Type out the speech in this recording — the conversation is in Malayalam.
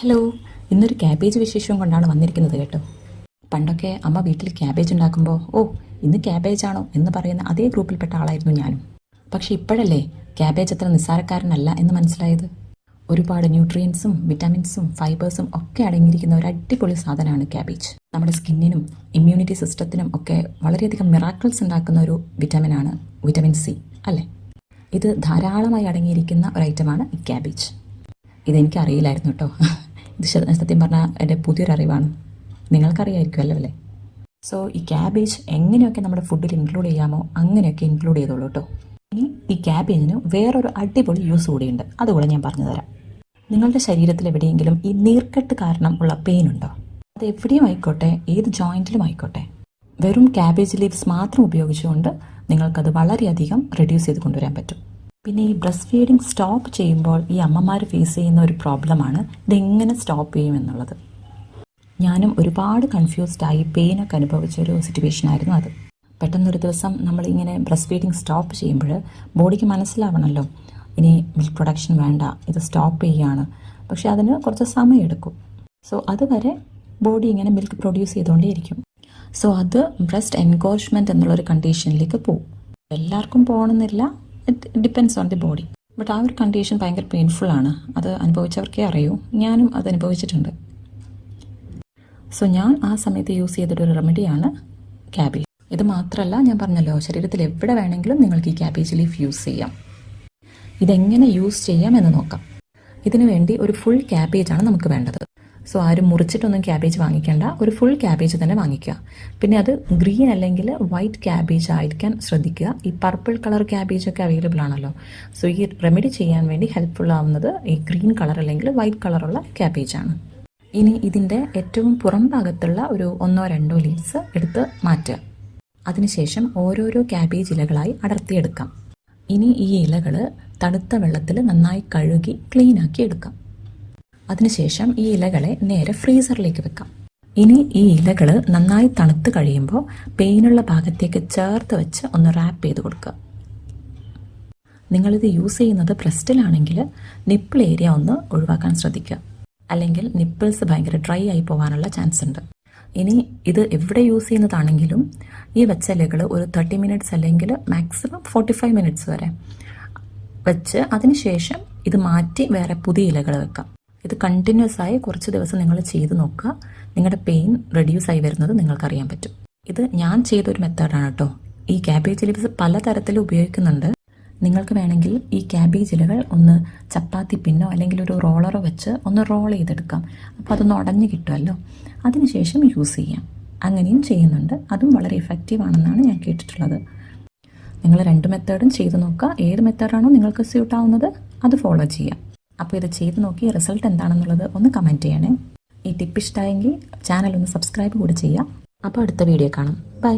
ഹലോ, ഇന്നൊരു ക്യാബേജ് വിശേഷം കൊണ്ടാണ് വന്നിരിക്കുന്നത് കേട്ടോ. പണ്ടൊക്കെ അമ്മ വീട്ടിൽ ക്യാബേജ് ഉണ്ടാക്കുമ്പോൾ ഇന്ന് ക്യാബേജ് ആണോ എന്ന് പറയുന്ന അതേ ഗ്രൂപ്പിൽപ്പെട്ട ആളായിരുന്നു ഞാനും. പക്ഷെ ഇപ്പോഴല്ലേ ക്യാബേജ് അത്ര നിസ്സാരക്കാരനല്ല എന്ന് മനസ്സിലായത്. ഒരുപാട് ന്യൂട്രിയൻസും വിറ്റാമിൻസും ഫൈബേഴ്സും ഒക്കെ അടങ്ങിയിരിക്കുന്ന ഒരു അടിപൊളി സാധനമാണ് ക്യാബേജ്. നമ്മുടെ സ്കിന്നിനും ഇമ്മ്യൂണിറ്റി സിസ്റ്റത്തിനും ഒക്കെ വളരെയധികം മിറാക്കിൾസ് ഉണ്ടാക്കുന്ന ഒരു വിറ്റാമിനാണ് വിറ്റാമിൻ സി അല്ലേ. ഇത് ധാരാളമായി അടങ്ങിയിരിക്കുന്ന ഒരു ഐറ്റമാണ് ഈ ക്യാബേജ്. ഇതെനിക്കറിയില്ലായിരുന്നു കേട്ടോ. ഇത് സത്യം പറഞ്ഞാൽ എൻ്റെ പുതിയൊരു അറിവാണ്. നിങ്ങൾക്കറിയായിരിക്കുമല്ലോ അല്ലേ. സോ ഈ ക്യാബേജ് എങ്ങനെയൊക്കെ നമ്മുടെ ഫുഡിൽ ഇൻക്ലൂഡ് ചെയ്യാമോ അങ്ങനെയൊക്കെ ഇൻക്ലൂഡ് ചെയ്തോളൂ കേട്ടോ. ഇനി ഈ ക്യാബേജിന് വേറൊരു അടിപൊളി യൂസ് കൂടിയുണ്ട്, അതുകൂടെ ഞാൻ പറഞ്ഞു തരാം. നിങ്ങളുടെ ശരീരത്തിൽ എവിടെയെങ്കിലും ഈ നീർക്കെട്ട് കാരണം ഉള്ള പെയിൻ ഉണ്ടോ? അത് എവിടെയും ആയിക്കോട്ടെ, ഏത് ജോയിൻറ്റിലും ആയിക്കോട്ടെ, വെറും ക്യാബേജ് ലീവ്സ് മാത്രം ഉപയോഗിച്ചുകൊണ്ട് നിങ്ങൾക്കത് വളരെയധികം റെഡ്യൂസ് ചെയ്ത് കൊണ്ടുവരാൻ പറ്റും. പിന്നെ ഈ ബ്രസ്റ്റ് ഫീഡിങ് സ്റ്റോപ്പ് ചെയ്യുമ്പോൾ ഈ അമ്മമാർ ഫേസ് ചെയ്യുന്ന ഒരു പ്രോബ്ലമാണ് ഇതെങ്ങനെ സ്റ്റോപ്പ് ചെയ്യുമെന്നുള്ളത്. ഞാനും ഒരുപാട് കൺഫ്യൂസ്ഡായി പെയിനൊക്കെ അനുഭവിച്ചൊരു സിറ്റുവേഷനായിരുന്നു അത്. പെട്ടെന്നൊരു ദിവസം നമ്മളിങ്ങനെ ബ്രസ്റ്റ് ഫീഡിങ് സ്റ്റോപ്പ് ചെയ്യുമ്പോൾ ബോഡിക്ക് മനസ്സിലാവണമല്ലോ ഇനി മിൽക്ക് പ്രൊഡക്ഷൻ വേണ്ട, ഇത് സ്റ്റോപ്പ് ചെയ്യുകയാണ്. പക്ഷെ അതിന് കുറച്ച് സമയമെടുക്കും. സോ അതുവരെ ബോഡി ഇങ്ങനെ മിൽക്ക് പ്രൊഡ്യൂസ് ചെയ്തുകൊണ്ടേയിരിക്കും. സോ അത് ബ്രസ്റ്റ് എൻകോർജ്മെൻറ്റ് എന്നുള്ളൊരു കണ്ടീഷനിലേക്ക് പോകും. എല്ലാവർക്കും പോകണമെന്നില്ല, it depends on the body. But ആ ഒരു കണ്ടീഷൻ ഭയങ്കര പെയിൻഫുള്ളാണ്. അത് അനുഭവിച്ചവർക്കേ അറിയൂ. ഞാനും അത് അനുഭവിച്ചിട്ടുണ്ട്. സോ ഞാൻ ആ സമയത്ത് യൂസ് ചെയ്തിട്ടൊരു റെമഡിയാണ് ക്യാബേജ്. ഇത് മാത്രമല്ല, ഞാൻ പറഞ്ഞല്ലോ ശരീരത്തിൽ എവിടെ വേണമെങ്കിലും നിങ്ങൾക്ക് ഈ ക്യാബേജ് ലീഫ് യൂസ് ചെയ്യാം. ഇതെങ്ങനെ യൂസ് ചെയ്യാം എന്ന് നോക്കാം. ഇതിനു വേണ്ടി ഒരു ഫുൾ ക്യാബേജാണ് നമുക്ക് വേണ്ടത്. സോ ആരും മുറിച്ചിട്ടൊന്നും ക്യാബേജ് വാങ്ങിക്കേണ്ട, ഒരു ഫുൾ ക്യാബേജ് തന്നെ വാങ്ങിക്കുക. പിന്നെ അത് ഗ്രീൻ അല്ലെങ്കിൽ വൈറ്റ് ക്യാബേജ് ആയിരിക്കാൻ ശ്രദ്ധിക്കുക. ഈ പർപ്പിൾ കളർ ക്യാബേജൊക്കെ അവൈലബിൾ ആണല്ലോ. സോ ഈ റെമഡി ചെയ്യാൻ വേണ്ടി ഹെൽപ്ഫുൾ ആവുന്നത് ഈ ഗ്രീൻ കളർ അല്ലെങ്കിൽ വൈറ്റ് കളറുള്ള ക്യാബേജാണ്. ഇനി ഇതിൻ്റെ ഏറ്റവും പുറം ഭാഗത്തുള്ള ഒരു 1-2 ലീവ്സ് എടുത്ത് മാറ്റുക. അതിനുശേഷം ഓരോരോ ക്യാബേജ് ഇലകളായി അടർത്തിയെടുക്കാം. ഇനി ഈ ഇലകൾ തണുത്ത വെള്ളത്തിൽ നന്നായി കഴുകി ക്ലീനാക്കി എടുക്കാം. അതിനുശേഷം ഈ ഇലകളെ നേരെ ഫ്രീസറിലേക്ക് വെക്കാം. ഇനി ഈ ഇലകൾ നന്നായി തണുത്ത് കഴിയുമ്പോൾ പെയിനുള്ള ഭാഗത്തേക്ക് ചേർത്ത് വെച്ച് ഒന്ന് റാപ്പ് ചെയ്ത് കൊടുക്കുക. നിങ്ങളിത് യൂസ് ചെയ്യുന്നത് ബ്രസ്റ്റിലാണെങ്കിൽ നിപ്പിൾ ഏരിയ ഒന്ന് ഒഴിവാക്കാൻ ശ്രദ്ധിക്കുക. അല്ലെങ്കിൽ നിപ്പിൾസ് ഭയങ്കര ഡ്രൈ ആയി പോകാനുള്ള ചാൻസ് ഉണ്ട്. ഇനി ഇത് എവിടെ യൂസ് ചെയ്യുന്നതാണെങ്കിലും ഈ വെച്ച ഇലകൾ ഒരു 30 മിനിറ്റ്സ് അല്ലെങ്കിൽ മാക്സിമം 45 മിനിറ്റ്സ് വരെ വെച്ച് അതിനുശേഷം ഇത് മാറ്റി വേറെ പുതിയ ഇലകൾ വെക്കാം. ഇത് കണ്ടിന്യൂസ് ആയി കുറച്ച് ദിവസം നിങ്ങൾ ചെയ്ത് നോക്കുക. നിങ്ങളുടെ പെയിൻ റെഡ്യൂസ് ആയി വരുന്നത് നിങ്ങൾക്കറിയാൻ പറ്റും. ഇത് ഞാൻ ചെയ്തൊരു മെത്തേഡാണ് കേട്ടോ. ഈ ക്യാബേജ് ലീവ്സ് പലതരത്തിൽ ഉപയോഗിക്കുന്നുണ്ട്. നിങ്ങൾക്ക് വേണമെങ്കിൽ ഈ ക്യാബേജ് ഇലകൾ ഒന്ന് ചപ്പാത്തി പിന്നോ അല്ലെങ്കിൽ ഒരു റോളറോ വെച്ച് ഒന്ന് റോൾ ചെയ്തെടുക്കാം. അപ്പോൾ അതൊന്ന് ഉടഞ്ഞ് കിട്ടുമല്ലോ. അതിനുശേഷം യൂസ് ചെയ്യാം. അങ്ങനെയും ചെയ്യുന്നുണ്ട്. അതും വളരെ ഇഫക്റ്റീവ് ആണെന്നാണ് ഞാൻ കേട്ടിട്ടുള്ളത്. നിങ്ങൾ 2 മെത്തേഡും ചെയ്ത് നോക്കുക. ഏത് മെത്തേഡാണോ നിങ്ങൾക്ക് സ്യൂട്ട് ആവുന്നത് അത് ഫോളോ ചെയ്യാം. അപ്പോൾ ഇത് ചെയ്ത് നോക്കി റിസൾട്ട് എന്താണെന്നുള്ളത് ഒന്ന് കമൻറ്റ് ചെയ്യണേ. ഈ ടിപ്പ് ഇഷ്ടമായെങ്കിൽ ചാനൽ ഒന്ന് സബ്സ്ക്രൈബ് കൂടി ചെയ്യാം. അപ്പോൾ അടുത്ത വീഡിയോ കാണാം. ബൈ.